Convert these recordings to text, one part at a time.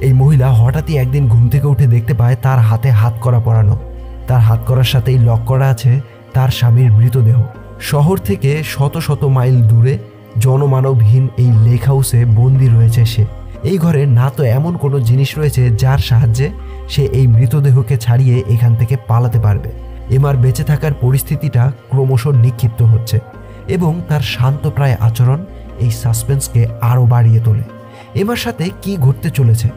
এই মহিলা হঠাৎই একদিন ঘুম থেকে উঠে দেখতে পায় তার হাতে হাতকড়া পরানো। তার হাতকড়ার সাথেই লক করা আছে তার স্বামীর মৃতদেহ। শহর থেকে শত শত মাইল দূরে জনমানবহীন এই লেক হাউসে বন্দী রয়েছে সে। এই ঘরে না তো এমন কোনো জিনিস রয়েছে যার সাহায্যে সে এই মৃতদেহকে ছাড়িয়ে এখান থেকে পালাতে পারবে। এমার বেঁচে থাকার পরিস্থিতিটা ক্রমশ নিক্ষিপ্ত হচ্ছে এবং তার শান্তপ্রায় আচরণ এই সাসপেন্সকে আরও বাড়িয়ে তোলে। এমার সাথে কি ঘটতে চলেছে?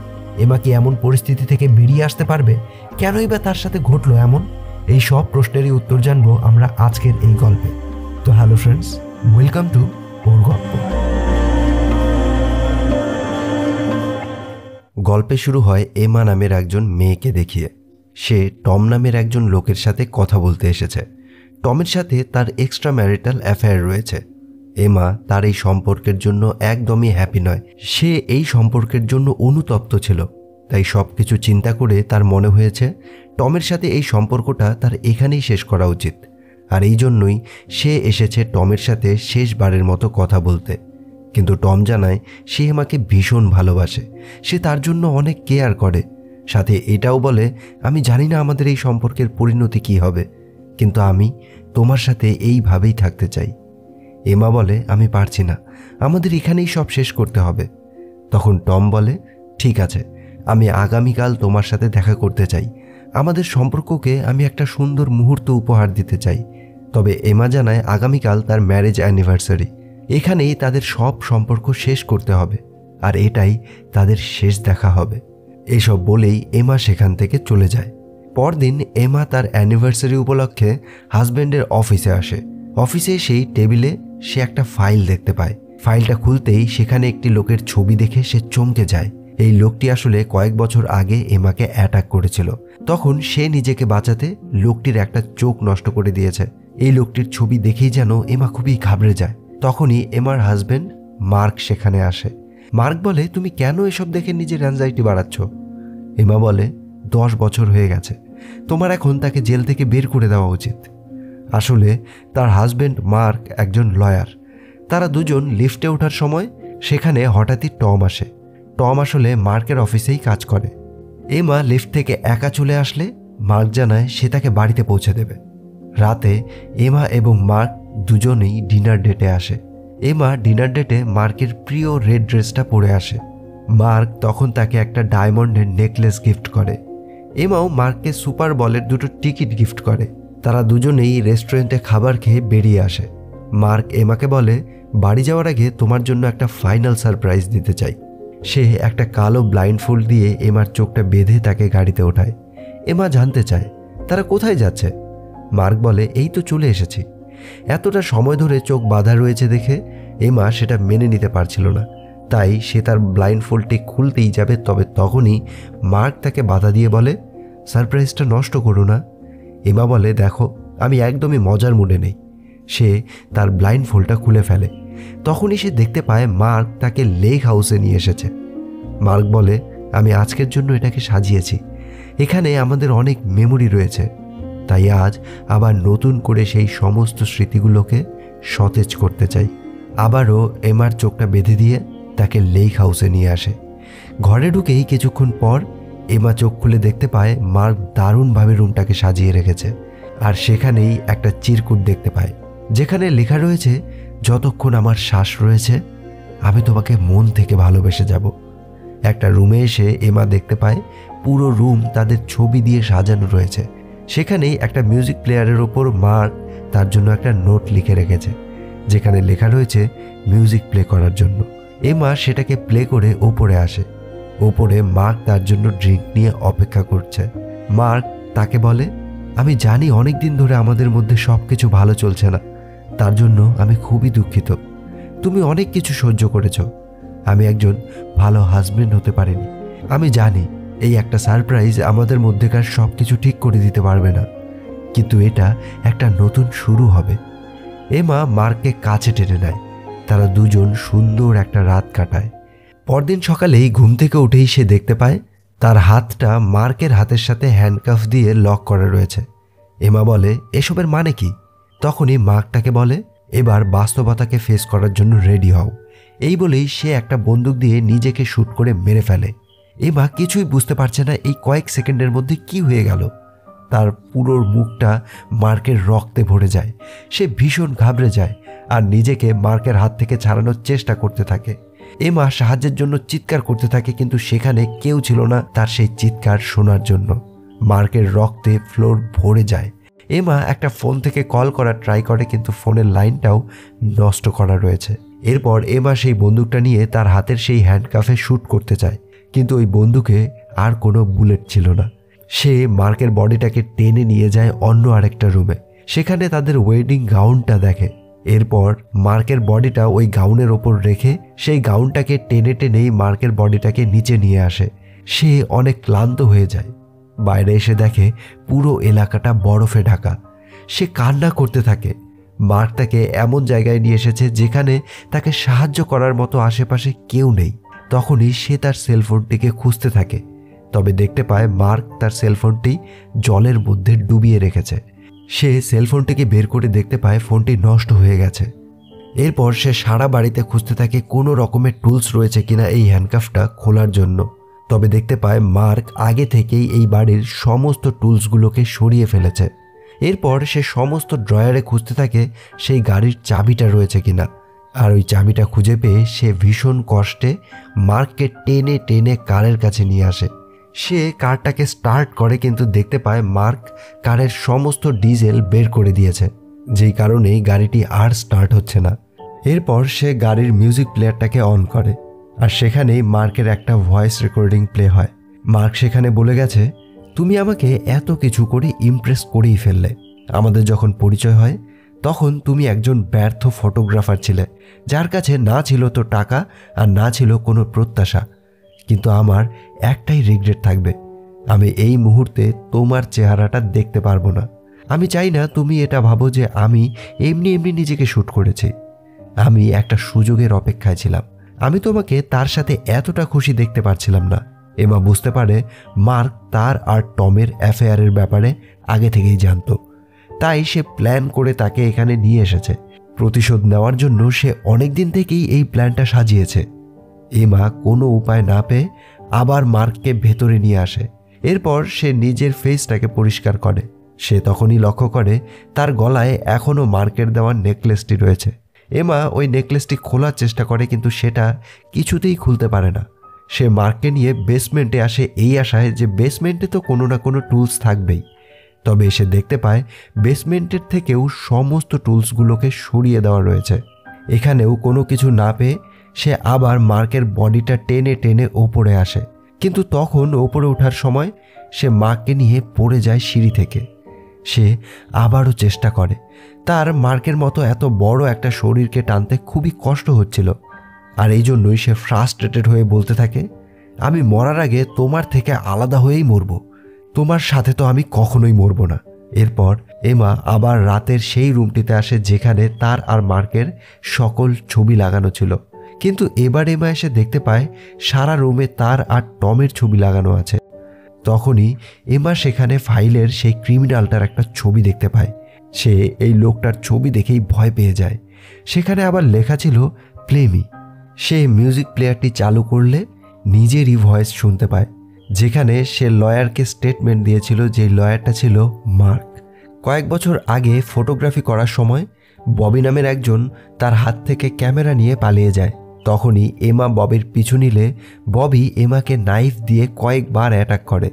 এমা কি এমন পরিস্থিতি থেকে বেরিয়ে আসতে পারবে? কেনই বা তার সাথে ঘটলো এমন? এই সব প্রশ্নেরই উত্তর জানবো আমরা আজকের এই গল্পে। তো হ্যালো ফ্রেন্ডস, ওয়েলকাম টু ওর গল্প। গল্পে শুরু হয় এমা নামের একজন মেয়েকে দেখিয়ে। সে টম নামের একজন লোকের সাথে কথা বলতে এসেছে। টমের সাথে তার এক্সট্রা ম্যারিটাল অ্যাফেয়ার রয়েছে। এমা তার এই সম্পর্কের জন্য একদমই হ্যাপি নয়। সে এই সম্পর্কের জন্য অনুতপ্ত ছিল। তাই সব কিছু চিন্তা করে তার মনে হয়েছে টমের সাথে এই সম্পর্কটা তার এখানেই শেষ করা উচিত। আর এই জন্যই সে এসেছে টমের সাথে শেষবারের মতো কথা বলতে। কিন্তু টম জানায় সে এমাকে ভীষণ ভালোবাসে, সে তার জন্য অনেক কেয়ার করে। সাথে এটাও বলে, আমি জানি না আমাদের এই সম্পর্কের পরিণতি কী হবে, কিন্তু আমি তোমার সাথে এইভাবেই থাকতে চাই। এমা বলে, আমি পারছি না, আমাদের এখানেই সব শেষ করতে হবে। তখন টম বলে, ঠিক আছে, আমি আগামীকাল তোমার সাথে দেখা করতে চাই। আমাদের সম্পর্ককে আমি একটা সুন্দর মুহূর্ত উপহার দিতে চাই। তবে এমা জানায় আগামীকাল তার ম্যারেজ অ্যানিভার্সারি, এখানেই তাদের সব সম্পর্ক শেষ করতে হবে, আর এটাই তাদের শেষ দেখা হবে। এসব বলেই এমা সেখান থেকে চলে যায়। পরদিন এমা তার অ্যানিভার্সারি উপলক্ষে হাজব্যান্ডের অফিসে আসে। অফিসে সেই টেবিলে সে একটা ফাইল দেখতে পায়। ফাইলটা খুলতেই সেখানে একটি লোকের ছবি দেখে সে চমকে যায়। এই লোকটি আসলে কয়েক বছর আগে এমাকে অ্যাটাক করেছিল। তখন সে নিজেকে বাঁচাতে লোকটির একটা চোখ নষ্ট করে দিয়েছে। এই লোকটির ছবি দেখেই যেন এমা খুবই ঘাবড়ে যায়। তখনই এমার হাজব্যান্ড মার্ক সেখানে আসে। মার্ক বলে, তুমি কেন এসব দেখে নিজের অ্যাংজাইটি বাড়াচ্ছ? এমা বলে, 10 বছর হয়ে গেছে, তোমার এখন তাকে জেল থেকে বের করে দেওয়া উচিত। আসলে তার হাজব্যান্ড মার্ক একজন লয়ার। তারা দুজন লিফটে ওঠার সময় সেখানে হঠাৎই টম আসে। টম আসলে মার্কের অফিসেই কাজ করে। এমা লিফট থেকে একা চলে আসলে মার্ক জানায় সে তাকে বাড়িতে পৌঁছে দেবে। রাতে এমা এবং মার্ক দুজনেই ডিনার ডেটে আসে। এমা ডিনার ডেটে মার্কের প্রিয় রেড ড্রেসটা পরে আসে। মার্ক তখন তাকে একটা ডায়মন্ডের নেকলেস গিফট করে। এমাও মার্ককে সুপার বলের 2টো টিকিট গিফট করে। তারা দুজনেই রেস্টুরেন্টে খাবার খেয়ে বেরিয়ে আসে। মার্ক এমাকে বলে, বাড়ি যাওয়ার আগে তোমার জন্য একটা ফাইনাল সারপ্রাইজ দিতে চাই। সে একটা কালো ব্লাইন্ডফোল্ড দিয়ে এমার চোখটা বেঁধে তাকে গাড়িতে ওঠায়। এমা জানতে চায় তারা কোথায় যাচ্ছে। মার্ক বলে, এই তো চলে এসেছি। এতটা সময় ধরে চোখ বাঁধা রয়েছে দেখে এমা সেটা মেনে নিতে পারছিল না। তাই সে তার ব্লাইন্ডফোল্ডটি খুলতেই যাবে, তবে তখনই মার্ক তাকে বাধা দিয়ে বলে, সারপ্রাইজটা নষ্ট করো না। এমা বলে, দেখো, আমি একদমই মজার মুডে নেই। সে তার ব্লাইন্ডফোল্ডটা খুলে ফেলে। তখনই সে দেখতে পায় মার্ক তাকে লেক হাউসে নিয়ে এসেছে। মার্ক বলে, আমি আজকের জন্য এটাকে সাজিয়েছি, এখানে আমাদের অনেক মেমোরি রয়েছে, তাই আজ আবার নতুন করে সেই সমস্ত স্মৃতিগুলোকে সতেজ করতে চাই। আবারও এমার চোখটা বেঁধে দিয়ে তাকে লেক হাউসে নিয়ে আসে। ঘরে ঢুকেই কিছুক্ষণ পর এমা চোখ খুলে দেখতে পায় মার্ক দারুণভাবে রুমটাকে সাজিয়ে রেখেছে। আর সেখানেই একটা চিরকুট দেখতে পায়, যেখানে লেখা রয়েছে, যতক্ষণ আমার শ্বাস রয়েছে আমি তোমাকে মন থেকে ভালোবেসে যাব। একটা রুমে এসে এমা দেখতে পায় পুরো রুম তাদের ছবি দিয়ে সাজানো রয়েছে। সেখানেই একটা মিউজিক প্লেয়ারের ওপর মার্ক তার জন্য একটা নোট লিখে রেখেছে, যেখানে লেখা রয়েছে মিউজিক প্লে করার জন্য। এমা সেটাকে প্লে করে ওপরে আসে। ওপরে মার্ক তার জন্য ড্রিঙ্ক নিয়ে অপেক্ষা করছে। মার্ক তাকে বলে, আমি জানি অনেক দিন ধরে আমাদের মধ্যে সব কিছু ভালো চলছে না, তার জন্য আমি খুবই দুঃখিত। তুমি অনেক কিছু সহ্য করেছ, আমি একজন ভালো হাজবেন্ড হতে পারিনি। আমি জানি এই একটা সারপ্রাইজ আমাদের মধ্যেকার সব কিছু ঠিক করে দিতে পারবে না, কিন্তু এটা একটা নতুন শুরু হবে। এমা মার্ককে কাছে টেনে নেয়। তারা দুজন সুন্দর একটা রাত কাটায়। পরদিন সকালেই ঘুম থেকে উঠেই সে দেখতে পায় তার হাতটা মার্কের হাতের সাথে হ্যান্ডকাফ দিয়ে লক করা রয়েছে। এমা বলে, এসবের মানে কি? তখনই মার্ক তাকে বলে, এবার বাস্তবতাকে ফেস করার জন্য রেডি হও। এই বলেই সে একটা বন্দুক দিয়ে নিজেকে শ্যুট করে মেরে ফেলে। এমা কিছুই বুঝতে পারছে না এই কয়েক সেকেন্ডের মধ্যে কি হয়ে গেল। তার পুরো মুখটা মার্কের রক্তে ভরে যায়। সে ভীষণ ঘাবড়ে যায় আর নিজেকে মার্কের হাত থেকে ছাড়ানোর চেষ্টা করতে থাকে। এমা সাহায্যের জন্য চিৎকার করতে থাকে, কিন্তু সেখানে কেউ ছিল না তার সেই চিৎকার শোনার জন্য। মার্কের রক্তে ফ্লোর ভরে যায়। এমা একটা ফোন থেকে কল করার ট্রাই করে, কিন্তু ফোনের লাইনটাও নষ্ট করা রয়েছে। এরপর এমা সেই বন্দুকটা নিয়ে তার হাতের সেই হ্যান্ডকাফে শ্যুট করতে চায়, কিন্তু ওই বন্দুকে আর কোনো বুলেট ছিল না। সে মার্কের বডিটাকে টেনে নিয়ে যায় অন্য আরেকটা রুমে। সেখানে তাদের ওয়েডিং গাউনটা দেখে। এরপর মার্কের বডিটা ওই গাউনের ওপর রেখে সেই গাউনটাকে টেনে টেনেই মার্কের বডিটাকে নিচে নিয়ে আসে। সে অনেক ক্লান্ত হয়ে যায়। বাইরে এসে দেখে পুরো এলাকাটা বরফে ঢাকা। সে কান্না করতে থাকে। মার্ক তাকে এমন জায়গায় নিয়ে এসেছে যেখানে তাকে সাহায্য করার মতো আশেপাশে কেউ নেই। তখনই সে তার সেলফোনটিকে খুঁজতে থাকে, তবে দেখতে পায় মার্ক তার সেলফোনটি জলের মধ্যে ডুবিয়ে রেখেছে। সে সেলফোনটিকে বের করে দেখতে পায় ফোনটি নষ্ট হয়ে গেছে। এরপর সে সারা বাড়িতে খুঁজতে থাকে কোনো রকমের টুলস রয়েছে কিনা এই হ্যান্ডকাফটা খোলার জন্য। তবে দেখতে পায় মার্ক আগে থেকেই এই বাড়ির সমস্ত টুলসগুলোকে সরিয়ে ফেলেছে। এরপর সে সমস্ত ড্রয়ারে খুঁজতে থাকে সেই গাড়ির চাবিটা রয়েছে কিনা। আর ওই চাবিটা খুঁজে পেয়ে সে ভীষণ কষ্টে মার্ককে টেনে টেনে কারের কাছে নিয়ে আসে। সে কারটাকে স্টার্ট করে, কিন্তু দেখতে পায় মার্ক কারের সমস্ত ডিজেল বের করে দিয়েছে, যেই কারণেই গাড়িটি আর স্টার্ট হচ্ছে না। এরপর সে গাড়ির মিউজিক প্লেয়ারটাকে অন করে, আর সেখানেই মার্কের একটা ভয়েস রেকর্ডিং প্লে হয়। মার্ক সেখানে বলে গেছে, তুমি আমাকে এত কিছু করে ইমপ্রেস করেই ফেললে। আমাদের যখন পরিচয় হয় তখন তুমি একজন ব্যর্থ ফটোগ্রাফার ছিলে, যার কাছে না ছিল তো টাকা আর না ছিল কোনো প্রত্যাশা। কিন্তু আমার একটাই রিগ্রেট থাকবে, আমি এই মুহূর্তে তোমার চেহারাটা দেখতে পারবো না। আমি চাই না তুমি এটা ভাবো যে আমি এমনি এমনি নিজেকে শ্যুট করেছি। আমি একটা সুযোগের অপেক্ষায় ছিলাম। আমি তোমাকে তার সাথে এতটা খুশি দেখতে পারছিলাম না। এমা বুঝতে পারে মার্ক তার আর টমের অ্যাফেয়ারের ব্যাপারে আগে থেকেই জানতো, তাই সে প্ল্যান করে তাকে এখানে নিয়ে এসেছে। প্রতিশোধ নেওয়ার জন্য সে অনেক দিন থেকেই এই প্ল্যানটা সাজিয়েছে। এমা কোনো উপায় না পেয়ে আবার মার্ককে ভেতরে নিয়ে আসে। এরপর সে নিজের ফেসটাকে পরিষ্কার করে। সে তখনই লক্ষ্য করে তার গলায় এখনও মার্কের দেওয়া নেকলেসটি রয়েছে। এমা ওই নেকলেসটি খোলার চেষ্টা করে, কিন্তু সেটা কিছুতেই খুলতে পারে না। সে মার্ককে নিয়ে বেসমেন্টে আসে এই আশায় যে বেসমেন্টে তো কোনো না কোনো টুলস থাকবেই। তবে সে দেখতে পায় বেসমেন্টের থেকেও সমস্ত টুলসগুলোকে সরিয়ে দেওয়া রয়েছে। এখানেও কোনো কিছু না পেয়ে সে আবার মার্কের বডিটা টেনে টেনে ওপরে আসে, কিন্তু তখন ওপরে ওঠার সময় সে মার্ককে নিয়ে পড়ে যায় সিঁড়ি থেকে। সে আবারও চেষ্টা করে। তার মার্কের মতো এত বড় একটা শরীরকে টানতে খুবই কষ্ট হচ্ছিল, আর এই জন্যই সে ফ্রাস্ট্রেটেড হয়ে বলতে থাকে, আমি মরার আগে তোমার থেকে আলাদা হয়েই মরব, তোমার সাথে তো আমি কখনোই মরব না। এরপর এমা আবার রাতের সেই রুমটিতে আসে যেখানে তার আর মার্কের সকল ছবি লাগানো ছিল, কিন্তু এবার এমা এসে দেখতে পায় সারা রুমে তার আর টমের ছবি লাগানো আছে। তখনই এমা সেখানে ফাইলের সেই ক্রিমিনালটার একটা ছবি দেখতে পায়। সে এই লোকটার ছবি দেখেই ভয় পেয়ে যায়। সেখানে আবার লেখা ছিল প্লেমি। সে মিউজিক প্লেয়ারটি চালু করলে নিজেরই ভয়েস শুনতে পায়, যেখানে সে লয়ারকে স্টেটমেন্ট দিয়েছিল, যে লয়ারটা ছিল মার্ক। কয়েক বছর আগে ফটোগ্রাফি করার সময় ববি নামের একজন তার হাত থেকে ক্যামেরা নিয়ে পালিয়ে যায়। তখনই এমা ববির পিছু নিলে ববি এমাকে নাইফ দিয়ে কয়েকবার অ্যাটাক করে।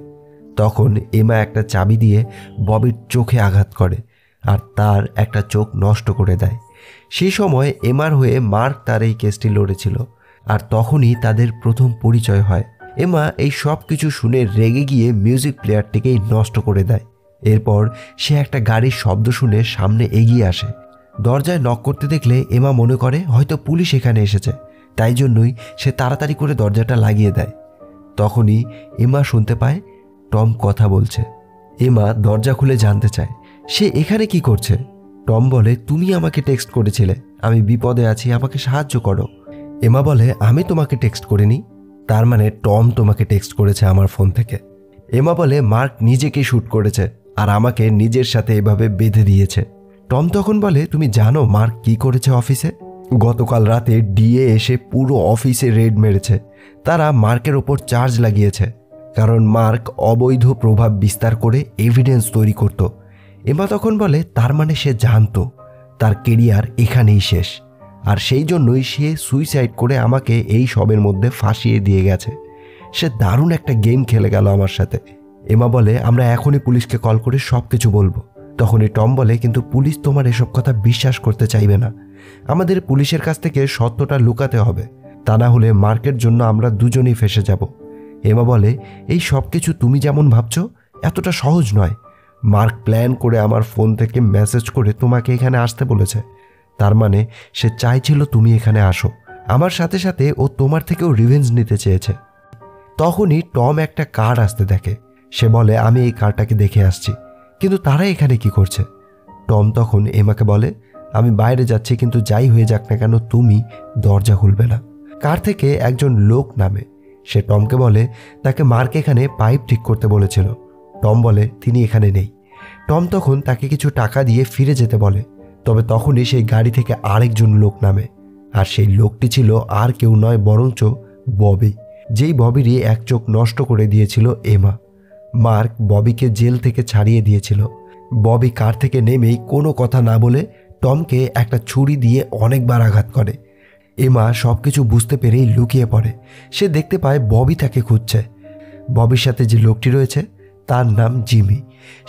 তখন এমা একটা চাবি দিয়ে ববির চোখে আঘাত করে আর তার একটা চোখ নষ্ট করে দেয়। সেই সময় এমার হয়ে মার্ক তার এই কেসটি লড়েছিল, আর তখনই তাদের প্রথম পরিচয় হয়। এমা এই সব কিছু শুনে রেগে গিয়ে মিউজিক প্লেয়ারটিকেই নষ্ট করে দেয়। এরপর সে একটা গাড়ির শব্দ শুনে সামনে এগিয়ে আসে। দরজায় নক করতে দেখলে এমা মনে করে হয়তো পুলিশ এখানে এসেছে, তাই জন্যই সে তাড়াতাড়ি করে দরজাটা লাগিয়ে দেয়। তখনই এমা শুনতে পায় টম কথা বলছে। এমা দরজা খুলে জানতে চায় সে এখানে কি করছে। টম বলে, তুমি আমাকে টেক্সট করেছিলে, আমি বিপদে আছি, আমাকে সাহায্য করো। এমা বলে, আমি তোমাকে টেক্সট করিনি। তার মানে টম তোমাকে টেক্সট করেছে আমার ফোন থেকে। এমা বলে, মার্ক নিজেকে শ্যুট করেছে আর আমাকে নিজের সাথে এভাবে বেঁধে দিয়েছে। টম তখন বলে, তুমি জানো মার্ক কি করেছে অফিসে? গতকাল রাতে ডিএ এসে পুরো অফিসে রেড মেরেছে। তারা মার্কের ওপর চার্জ লাগিয়েছে, কারণ মার্ক অবৈধ প্রভাব বিস্তার করে এভিডেন্স তৈরি করত। এমা তখন বলে তার মানে সে জানতো তার কেরিয়ার এখানেই শেষ, আর সেই জন্যই সে সুইসাইড করে আমাকে এই সবের মধ্যে ফাঁসিয়ে দিয়ে গেছে। সে দারুণ একটা গেম খেলে গেল আমার সাথে। এমা বলে আমরা এখনই পুলিশকে কল করে সব কিছু বলবো। তখনই টম বলে কিন্তু পুলিশ তোমার এসব কথা বিশ্বাস করতে চাইবে না, আমাদের পুলিশের কাছ থেকে সত্যটা লুকাতে হবে, তা না হলে মার্কের জন্য আমরা দুজনেই ফেসে যাব। এমা বলে এই সব কিছু তুমি যেমন ভাবছো এতটা সহজ নয়। মার্ক প্ল্যান করে আমার ফোন থেকে মেসেজ করে তোমাকে এখানে আসতে বলেছে, তার মানে সে চাইছিল তুমি এখানে আসো। আমার সাথে সাথে ও তোমার থেকেও রিভেঞ্জ নিতে চেয়েছে। তখনই টম একটা কার আসতে দেখে। সে বলে আমি এই কারটাকে দেখে আসছি, কিন্তু তারা এখানে কি করছে? টম তখন এমাকে বলে আমি বাইরে যাচ্ছি, কিন্তু যাই হয়ে যাক না কেন তুমি দরজা খুলবে না। কার থেকে একজন লোক নামে। সে টমকে বলে তাকে মার্ক এখানে পাইপ ঠিক করতে বলেছিল। টম বলে তিনি এখানে নেই। টম তখন তাকে কিছু টাকা দিয়ে ফিরে যেতে বলে। তবে তখনই সেই গাড়ি থেকে আরেকজন লোক নামে, আর সেই লোকটি ছিল আর কেউ নয় বরঞ্চ ববি, যেই ববিরই এক চোখ নষ্ট করে দিয়েছিল এমা। মার্ক ববিকে জেল থেকে ছাড়িয়ে দিয়েছিল। ববি কার থেকে নেমেই কোনো কথা না বলে টমকে একটা ছুরি দিয়ে অনেকবার আঘাত করে। এমা সব কিছু বুঝতে পেরেই লুকিয়ে পড়ে। সে দেখতে পায় ববি তাকে খুঁজছে। ববির সাথে যে লোকটি রয়েছে তার নাম জিমি।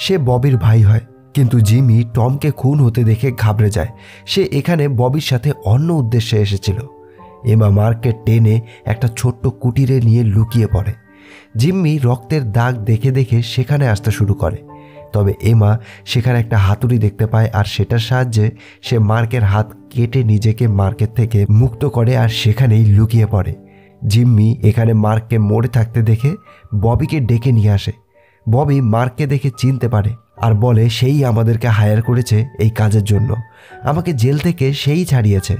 সে ববির ভাই হয়, কিন্তু জিমি টমকে খুন হতে দেখে ঘাবড়ে যায়। সে এখানে ববির সাথে অন্য উদ্দেশ্যে এসেছিল। এমা মার্ককে টেনে একটা ছোট্ট কুটিরে নিয়ে লুকিয়ে পড়ে। জিম্মি রক্তের দাগ দেখে দেখে সেখানে আসতে শুরু করে। তবে এমা সেখানে একটা হাতুড়ি দেখতে পায়, আর সেটার সাহায্যে সে মার্কের হাত কেটে নিজেকে মার্কের থেকে মুক্ত করে আর সেখানেই লুকিয়ে পড়ে। জিম্মি এখানে মার্ককে মরে থাকতে দেখে ববিকে ডেকে নিয়ে আসে। ববি মার্ককে দেখে চিনতে পারে আর বলে সেই আমাদেরকে হায়ার করেছে এই কাজের জন্য, আমাকে জেল থেকে সেই ছাড়িয়েছে।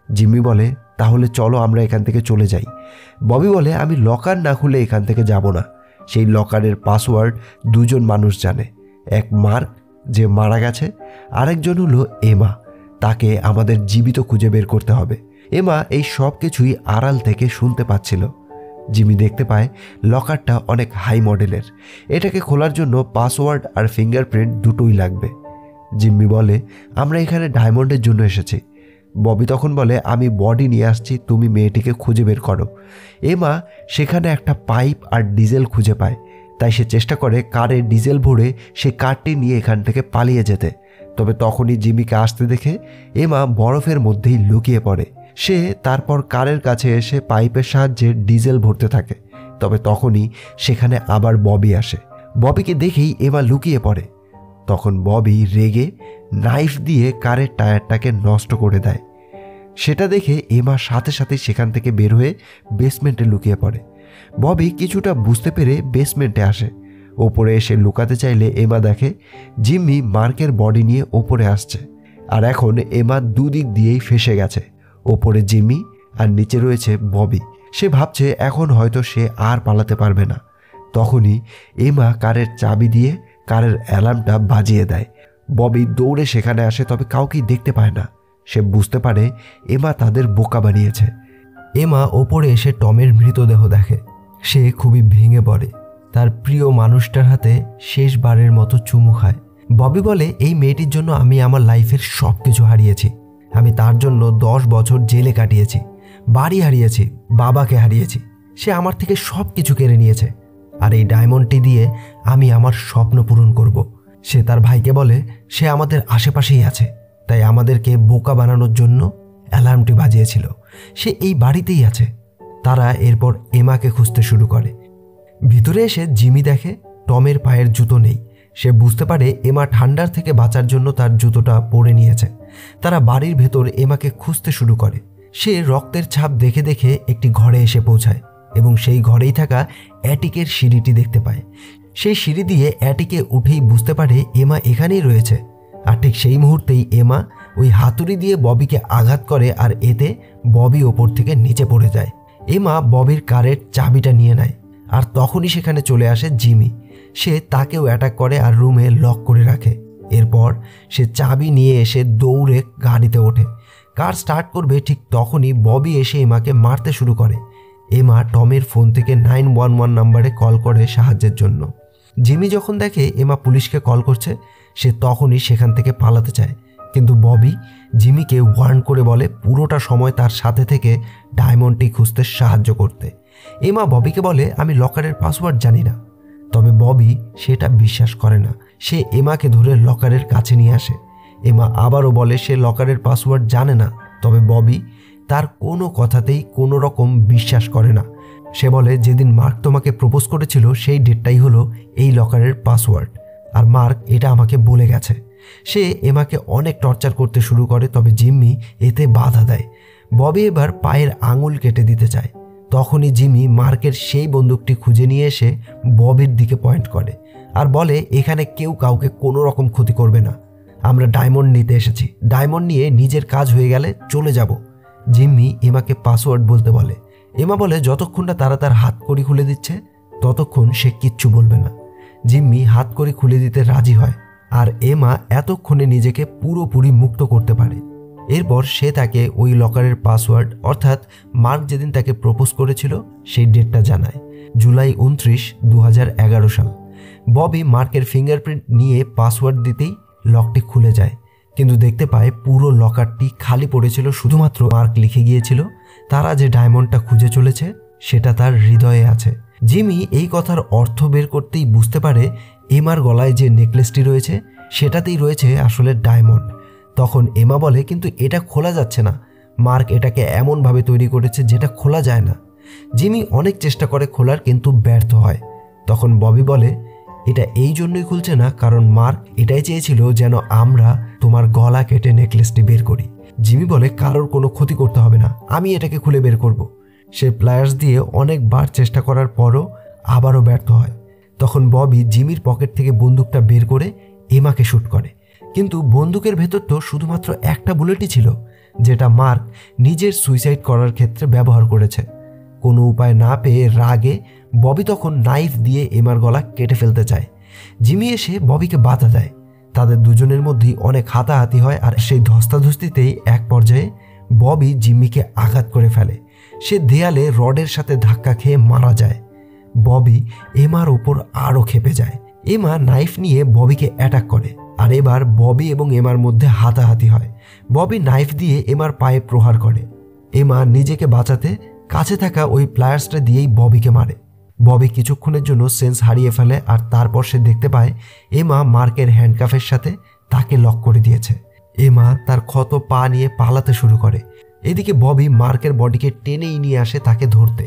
জিম্মি বলে তাহলে চলো আমরা এখান থেকে চলে যাই। ববি বলে আমি লকার না খুলে এখান থেকে যাব না। সেই লকারের পাসওয়ার্ড দুজন মানুষ জানে, এক মার্ক যে মারা গেছে, আরেকজন হলো এমা, তাকে আমাদের জীবিত খুঁজে বের করতে হবে। এমা এই সব কিছুই আড়াল থেকে শুনতে পাচ্ছিল। জিমি দেখতে পায় লকারটা অনেক হাই মডেলের, এটাকে খোলার জন্য পাসওয়ার্ড আর ফিঙ্গারপ্রিন্ট দুটোই লাগবে। জিম্মি বলে আমরা এখানে ডায়মন্ডের জন্য এসেছি। ববি তখন বলে আমি বডি নিয়ে আসছি, তুমি মেয়েটিকে খুঁজে বের করো। এমা সেখানে একটা পাইপ আর ডিজেল খুঁজে পায়, তাই সে চেষ্টা করে কারে ডিজেল ভরে সে কারটি নিয়ে এখান থেকে পালিয়ে যেতে। তবে তখনই জিমিকে আসতে দেখে এমা বরফের মধ্যেই লুকিয়ে পড়ে। সে তারপর কারের কাছে এসে পাইপের সাহায্যে ডিজেল ভরতে থাকে। তবে তখনই সেখানে আবার ববি আসে। ববিকে দেখেই এমা লুকিয়ে পড়ে। তখন ববি রেগে নাইফ দিয়ে কারের টায়ারটাকে নষ্ট করে দেয়। সেটা দেখে এমা সাথে সাথে সেখান থেকে বের হয়ে বেসমেন্টে লুকিয়ে পড়ে। ববি কিছুটা বুঝতে পেরে বেসমেন্টে আসে। ওপরে এসে লুকাতে চাইলে এমা দেখে জিম্মি মার্কের বডি নিয়ে ওপরে আসছে, আর এখন এমা দুদিক দিয়েই ফেসে গেছে। ওপরে জিম্মি আর নিচে রয়েছে ববি। সে ভাবছে এখন হয়তো সে আর পালাতে পারবে না। তখনই এমা কারের চাবি দিয়ে কারের অ্যালার্মটা বাজিয়ে দেয়। ববি দৌড়ে সেখানে আসে, তবে কাউকেই দেখতে পায় না। সে বুঝতে পারে এমা তাদের বোকা বানিয়েছে। এমা ওপরে এসে টমের মৃতদেহ দেখে। সে খুবই ভেঙে পড়ে। তার প্রিয় মানুষটার হাতে শেষবারের মতো চুমু খায়। ববি বলে এই মেয়েটির জন্য আমি আমার লাইফের সব কিছু হারিয়েছি। আমি তার জন্য 10 বছর জেলে কাটিয়েছি, বাড়ি হারিয়েছি, বাবাকে হারিয়েছি। সে আমার থেকে সব কিছু কেড়ে নিয়েছে, আর এই ডায়মন্ডটি দিয়ে আমি আমার স্বপ্ন পূরণ করব। সে তার ভাইকে বলে সে আমাদের আশেপাশেই আছে, তাই আমাদেরকে বোকা বানানোর জন্য অ্যালার্মটি বাজিয়েছিল। সে এই বাড়িতেই আছে। তারা এরপর এমাকে খুঁজতে শুরু করে। ভিতরে এসে জিমি দেখে টমের পায়ের জুতো নেই। সে বুঝতে পারে এমা ঠান্ডার থেকে বাঁচার জন্য তার জুতোটা পরে নিয়েছে। তারা বাড়ির ভেতর এমাকে খুঁজতে শুরু করে। সে রক্তের ছাপ দেখে দেখে একটি ঘরে এসে পৌঁছায় এবং সেই ঘরেই থাকা অ্যাটিকের সিঁড়িটি দেখতে পায়। সেই সিঁড়ি দিয়ে অ্যাটিকে উঠেই বুঝতে পারে এমা এখানেই রয়েছে। আর ঠিক সেই মুহূর্তেই এমা ওই হাতুড়ি দিয়ে ববিকে আঘাত করে, আর এতে ববি ওপর থেকে নিচে পড়ে যায়। এমা ববির কারের চাবিটা নিয়ে নেয়, আর তখনই সেখানে চলে আসে জিমি। সে তাকেও অ্যাটাক করে আর রুমে লক করে রাখে। এরপর সে চাবি নিয়ে এসে দৌড়ে গাড়িতে ওঠে। কার স্টার্ট করবে ঠিক তখনই ববি এসে এমাকে মারতে শুরু করে। এমা টমের ফোন থেকে 911 নাম্বারে কল করে সাহায্যের জন্য। জিমি যখন দেখে এমা পুলিশকে কল করছে, সে তখনই সেখান থেকে পালাতে চায়, কিন্তু ববি জিমিকে ওয়ার্ন করে বলে পুরোটা সময় তার সাথে থেকে ডায়মন্ডটি খুঁজতে সাহায্য করতে। এমা ববিকে বলে, আমি লকারের পাসওয়ার্ড জানি না। তবে ববি সেটা বিশ্বাস করে না। সে এমাকে ধরে লকারের কাছে নিয়ে আসে। এমা আবারও বলে সে লকারের পাসওয়ার্ড জানে না, তবে ববি তার কোনো কথাতেই কোনো রকম বিশ্বাস করে না। সে বলে, যেদিন মার্ক তোমাকে প্রপোজ করেছিল সেই ডেটটাই হলো এই লকারের পাসওয়ার্ড, আর মার্ক এটা আমাকে বলে গেছে। সে এমাকে অনেক টর্চার করতে শুরু করে, তবে জিম্মি এতে বাধা দেয়। ববি এবার পায়ের আঙুল কেটে দিতে চায়। তখনই জিমি মার্কের সেই বন্দুকটি খুঁজে নিয়ে এসে ববির দিকে পয়েন্ট করে আর বলে, এখানে কেউ কাউকে কোনো রকম ক্ষতি করবে না, আমরা ডায়মন্ড নিতে এসেছি, ডায়মন্ড নিয়ে নিজের কাজ হয়ে গেলে চলে যাব। জিম্মি এমাকে পাসওয়ার্ড বলতে বলে। এমা বলে যতক্ষণ না তারা তার হাতকড়ি খুলে দিচ্ছে ততক্ষণ সে কিচ্ছু বলবে না। জিম্মি হাতকড়ি খুলে দিতে রাজি হয়, আর এমা এতক্ষণে নিজেকে পুরোপুরি মুক্ত করতে পারে। এরপর সে তাকে ওই লকারের পাসওয়ার্ড, অর্থাৎ মার্ক যেদিন তাকে প্রপোজ করেছিল সেই ডেটটা জানায়, জুলাই 29, 2011 সাল। ববি মার্কের ফিঙ্গারপ্রিন্ট নিয়ে পাসওয়ার্ড দিতেই লকটি খুলে যায়, কিন্তু দেখতে পায় পুরো লকারটি খালি পড়েছিল, শুধুমাত্র মার্ক লিখে গিয়েছিল তারা যে ডায়মন্ডটা খুঁজে চলেছে সেটা তার হৃদয়ে আছে। জিমি এই কথার অর্থ বের করতেই বুঝতে পারে এমার গলায় যে নেকলেসটি রয়েছে সেটাতেই রয়েছে আসলে ডায়মন্ড। তখন এমা বলে, কিন্তু এটা খোলা যাচ্ছে না, মার্ক এটাকে এমনভাবে তৈরি করেছে যেটা খোলা যায় না। জিমি অনেক চেষ্টা করে খোলার, কিন্তু ব্যর্থ হয়। তখন ববি বলে, এটা এই জন্যই খুলছে না কারণ মার্ক এটাই চেয়েছিল যেন আমরা তোমার গলা কেটে নেকলেসটি বের করি। জিমি বলে, কারোর কোনো ক্ষতি করতে হবে না, আমি এটাকে খুলে বের করব। সে প্লায়ার্স দিয়ে অনেকবার চেষ্টা করার পরও আবারও ব্যর্থ হয়। তখন ববি জিমির পকেট থেকে বন্দুকটা বের করে এমাকে শ্যুট করে, কিন্তু বন্দুকের ভেতর তো শুধুমাত্র একটা বুলেটই ছিল, যেটা মার্ক নিজের সুইসাইড করার ক্ষেত্রে ব্যবহার করেছে। কোনো উপায় না পেয়ে রাগে ববি তখন নাইফ দিয়ে এমার গলা কেটে ফেলতে চায়। জিমি এসে ববিকে বাধা দেয়। তাদের দুজনের মধ্যেই অনেক হাতাহাতি হয়, আর সেই ধস্তাধস্তিতেই এক পর্যায়ে ববি জিম্মিকে আঘাত করে ফেলে। সে দেয়ালে রডের সাথে ধাক্কা খেয়ে মারা যায়। ববি এমার ওপর আরও ক্ষেপে যায়। এমা নাইফ নিয়ে ববিকে অ্যাটাক করে, আর এবার ববি এবং এমার মধ্যে হাতাহাতি হয়। ববি নাইফ দিয়ে এমার পায়ে প্রহার করে। এমা নিজেকে বাঁচাতে কাছে থাকা ওই প্লায়ার্সটা দিয়েই ববিকে মারে। ববি কিছুক্ষণের জন্য সেন্স হারিয়ে ফেলে, আর তারপর সে দেখতে পায় এমা মার্কের হ্যান্ডকাফের সাথে তাকে লক করে দিয়েছে। এমা তার ক্ষত পা নিয়ে পালাতে শুরু করে। এদিকে ববি মার্কের বডিকে টেনেই নিয়ে আসে তাকে ধরতে।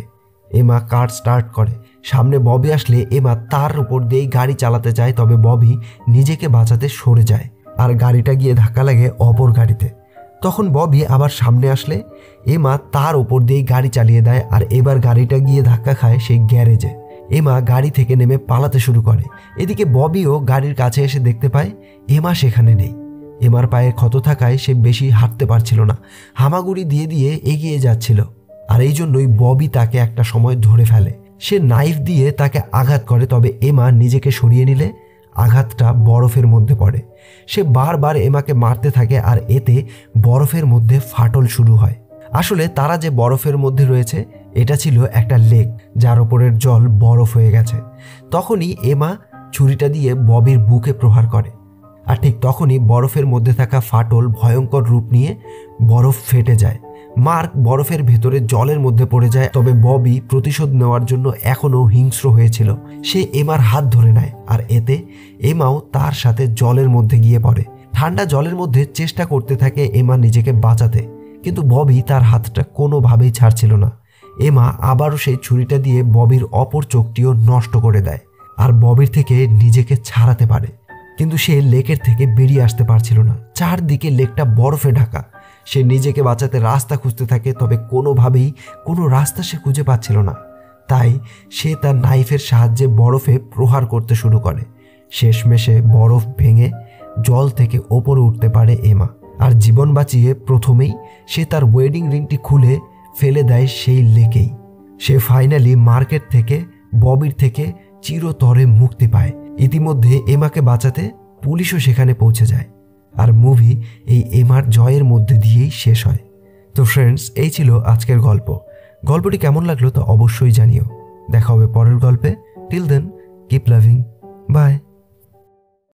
এমা কার স্টার্ট করে। সামনে ববি আসলে এমা তার উপর দিয়েই গাড়ি চালাতে চায়, তবে ববি নিজেকে বাঁচাতে সরে যায়, আর গাড়িটা গিয়ে ধাক্কা লাগে অপর গাড়িতে। তখন ববি আবার সামনে আসলে এমা তার উপর দিয়েই গাড়ি চালিয়ে দেয়, আর এবার গাড়িটা গিয়ে ধাক্কা খায় সেই গ্যারেজে। এমা গাড়ি থেকে নেমে পালাতে শুরু করে। এদিকে ববিও গাড়ির কাছে এসে দেখতে পায় এমা সেখানে নেই। এমার পায়ে ক্ষত থাকায় সে বেশি হাঁটতে পারছিল না, হামাগুড়ি দিয়ে দিয়ে এগিয়ে যাচ্ছিল, আর এই জন্যই ববি তাকে একটা সময় ধরে ফেলে। সে নাইফ দিয়ে তাকে আঘাত করে, তবে এমা নিজেকে সরিয়ে নিলে আঘাতটা বরফের মধ্যে পড়ে। সে বারবার এমাকে মারতে থাকে, আর এতে বরফের মধ্যে ফাটল শুরু হয়। আসলে তারা যে বরফের মধ্যে রয়েছে এটা ছিল একটা লেক, যার ওপরের জল বরফ হয়ে গেছে। তখনই এমা ছুরিটা দিয়ে ববির বুকে প্রহার করে, আর ঠিক তখনই বরফের মধ্যে থাকা ফাটল ভয়ঙ্কর রূপ নিয়ে বরফ ফেটে যায়। মার্ক বরফের ভেতরে জলের মধ্যে পড়ে যায়, তবে ববি প্রতিশোধ নেওয়ার জন্য এখনও হিংস্র হয়েছিল। সে এমার হাত ধরে নেয়, আর এতে এমাও তার সাথে জলের মধ্যে গিয়ে পড়ে। ঠান্ডা জলের মধ্যে চেষ্টা করতে থাকে এমা নিজেকে বাঁচাতে, কিন্তু ববি তার হাতটা কোনোভাবেই ছাড়ছিল না। এমা আবারও সেই ছুরিটা দিয়ে ববির অপর চোখটিও নষ্ট করে দেয়, আর ববির থেকে নিজেকে ছাড়াতে পারে, কিন্তু সে লেকের থেকে বেরিয়ে আসতে পারছিল না। চারদিকে লেকটা বরফে ঢাকা। সে নিজেকে বাঁচাতে রাস্তা খুঁজতে থাকে, তবে কোনোভাবেই কোনো রাস্তা সে খুঁজে পাচ্ছিল না। তাই সে তার নাইফের সাহায্যে বরফে প্রহার করতে শুরু করে। শেষমেশে বরফ ভেঙে জল থেকে ওপরে উঠতে পারে এমা, আর জীবন বাঁচিয়ে প্রথমেই সে তার ওয়েডিং রিংটি খুলে ফেলে দেয় সেই লেকেই। সে ফাইনালি মার্কেট থেকে ববির থেকে চিরতরে মুক্তি পায়। ইতিমধ্যে এমাকে বাঁচাতে পুলিশও সেখানে পৌঁছে যায়। আর মুভি এই এমার জয়ের মধ্যে দিয়েই শেষ হয়। তো ফ্রেন্ডস, এই ছিল আজকের গল্প। গল্পটি কেমন লাগলো তা অবশ্যই জানিও। দেখা হবে পরের গল্পে। Till then, keep loving, by.